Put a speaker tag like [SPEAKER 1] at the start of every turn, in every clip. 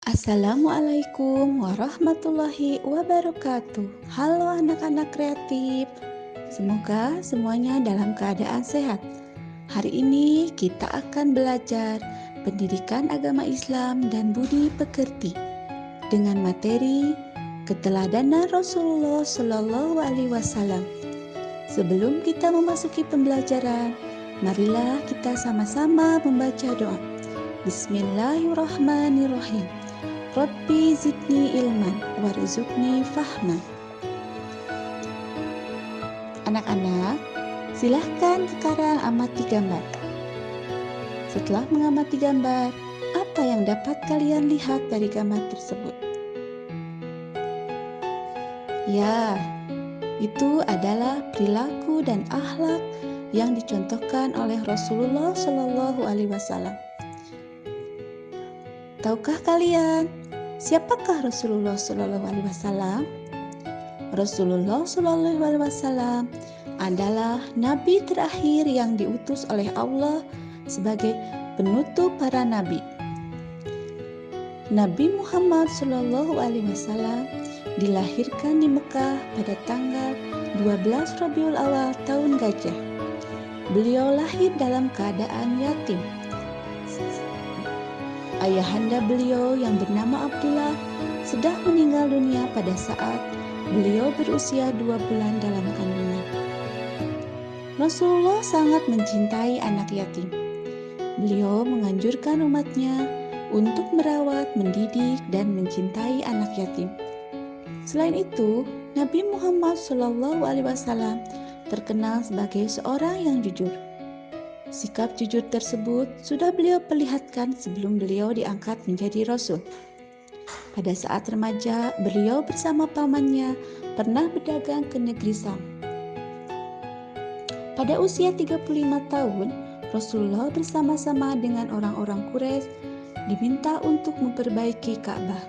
[SPEAKER 1] Assalamualaikum warahmatullahi wabarakatuh. Halo anak-anak kreatif. Semoga semuanya dalam keadaan sehat. Hari ini kita akan belajar pendidikan agama Islam dan budi pekerti dengan materi keteladanan Rasulullah Shallallahu Alaihi Wasallam. Sebelum kita memasuki pembelajaran, marilah kita sama-sama membaca doa. Bismillahirrahmanirrahim. Rabbi zidni ilman warzuqni fahman. Anak-anak, silahkan sekarang amati gambar. Setelah mengamati gambar, apa yang dapat kalian lihat dari gambar tersebut? Ya, itu adalah perilaku dan akhlak yang dicontohkan oleh Rasulullah Shallallahu Alaihi Wasallam. Tahukah kalian siapakah Rasulullah Shallallahu Alaihi Wasallam? Rasulullah Shallallahu Alaihi Wasallam adalah nabi terakhir yang diutus oleh Allah sebagai penutup para nabi. Nabi Muhammad Shallallahu Alaihi Wasallam dilahirkan di Mekah pada tanggal 12 Rabiul Awal tahun Gajah. Beliau lahir dalam keadaan yatim. Ayahanda beliau yang bernama Abdullah sudah meninggal dunia pada saat beliau berusia 2 bulan dalam kandungan. Rasulullah sangat mencintai anak yatim. Beliau menganjurkan umatnya untuk merawat, mendidik, dan mencintai anak yatim. Selain itu, Nabi Muhammad SAW terkenal sebagai seorang yang jujur. Sikap jujur tersebut sudah beliau perlihatkan sebelum beliau diangkat menjadi Rasul. Pada saat remaja, beliau bersama pamannya pernah berdagang ke negeri Sam. Pada usia 35 tahun, Rasulullah bersama-sama dengan orang-orang Quraisy diminta untuk memperbaiki Ka'bah.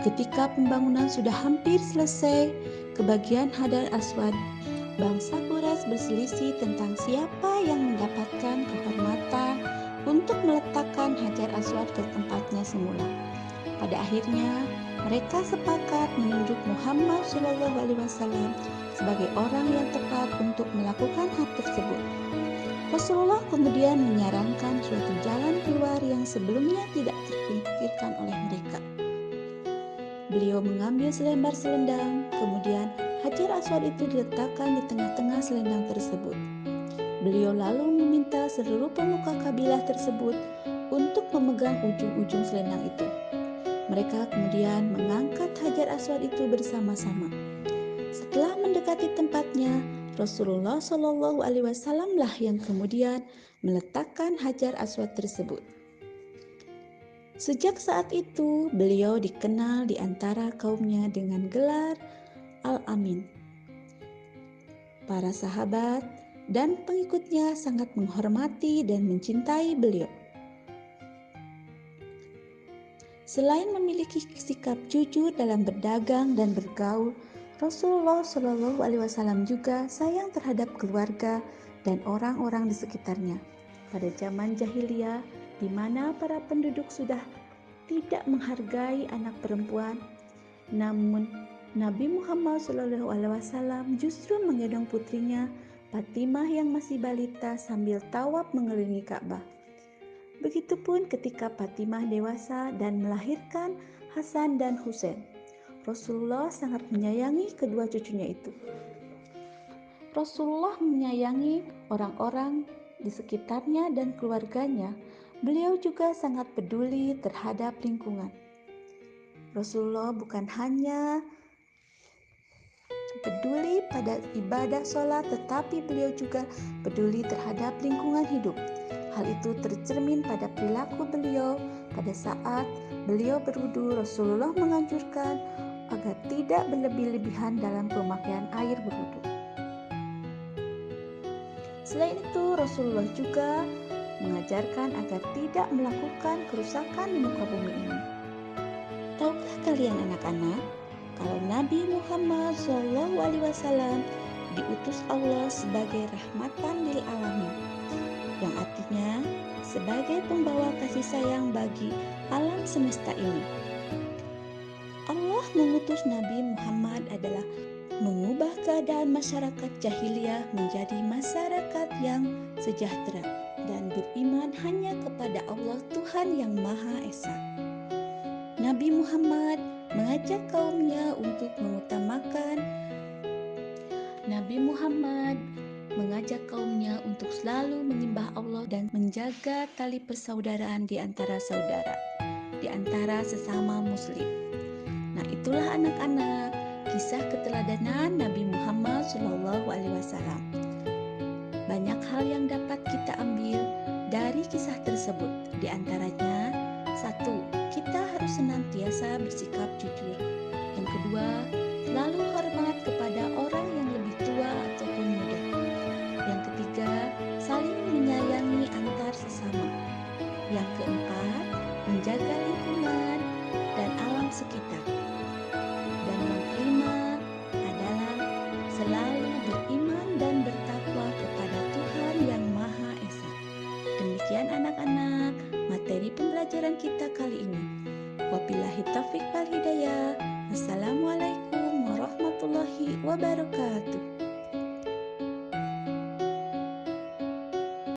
[SPEAKER 1] Ketika pembangunan sudah hampir selesai, kebagian Hajar Aswad, bangsa Quraisy berselisih tentang siapa yang mendapatkan kehormatan untuk meletakkan Hajar Aswad ke tempatnya semula. Pada akhirnya, mereka sepakat menunjuk Muhammad SAW sebagai orang yang tepat untuk melakukan hal tersebut. Rasulullah kemudian menyarankan suatu jalan keluar yang sebelumnya tidak terpikirkan oleh mereka. Beliau mengambil selembar selendang, kemudian Hajar Aswad itu diletakkan di tengah-tengah selendang tersebut. Beliau lalu meminta seluruh pemuka kabilah tersebut untuk memegang ujung-ujung selendang itu. Mereka kemudian mengangkat Hajar Aswad itu bersama-sama. Setelah mendekati tempatnya, Rasulullah Shallallahu Alaihi Wasallam lah yang kemudian meletakkan Hajar Aswad tersebut. Sejak saat itu, beliau dikenal di antara kaumnya dengan gelar Al-Amin. Para sahabat dan pengikutnya sangat menghormati dan mencintai beliau. Selain memiliki sikap jujur dalam berdagang dan bergaul, Rasulullah Shallallahu Alaihi Wasallam juga sayang terhadap keluarga dan orang-orang di sekitarnya. Pada zaman jahiliyah, di mana para penduduk sudah tidak menghargai anak perempuan, namun Nabi Muhammad SAW justru menggendong putrinya Fatimah yang masih balita sambil tawaf mengelilingi Ka'bah. Begitupun ketika Fatimah dewasa dan melahirkan Hasan dan Husain. Rasulullah sangat menyayangi kedua cucunya itu. Rasulullah menyayangi orang-orang di sekitarnya dan keluarganya. Beliau juga sangat peduli terhadap lingkungan. Rasulullah bukan hanya peduli pada ibadah sholat, tetapi beliau juga peduli terhadap lingkungan hidup. Hal itu tercermin pada perilaku beliau. Pada saat beliau berwudu, Rasulullah menganjurkan agar tidak berlebih-lebihan dalam pemakaian air berwudu. Selain itu, Rasulullah juga mengajarkan agar tidak melakukan kerusakan di muka bumi ini. Tahukah kalian anak-anak, kalau Nabi Muhammad SAW diutus Allah sebagai rahmatan lil alamin, yang artinya sebagai pembawa kasih sayang bagi alam semesta ini. Allah mengutus Nabi Muhammad adalah mengubah keadaan masyarakat jahiliyah menjadi masyarakat yang sejahtera dan beriman hanya kepada Allah Tuhan yang Maha Esa. Nabi Muhammad mengajak kaumnya untuk selalu menyembah Allah dan menjaga tali persaudaraan di antara saudara, di antara sesama muslim. Nah, itulah anak-anak kisah keteladanan Nabi Muhammad SAW. Banyak hal yang dapat kita ambil dari kisah tersebut. Di antaranya, 1. Kita harus senantiasa bersikap jujur. Yang kedua, selalu hormat kepada orang yang lebih tua ataupun muda. Yang ketiga, saling menyayangi antar sesama. Yang keempat, menjaga lingkungan dan alam sekitar. Dan yang kelima adalah selalu beriman dan bertakwa kepada Tuhan yang Maha Esa. Demikian anak-anak, materi pembelajaran kita kali ini. Wabillahi taufiq wal hidayah. Wassalamualaikum warahmatullahi wabarakatuh.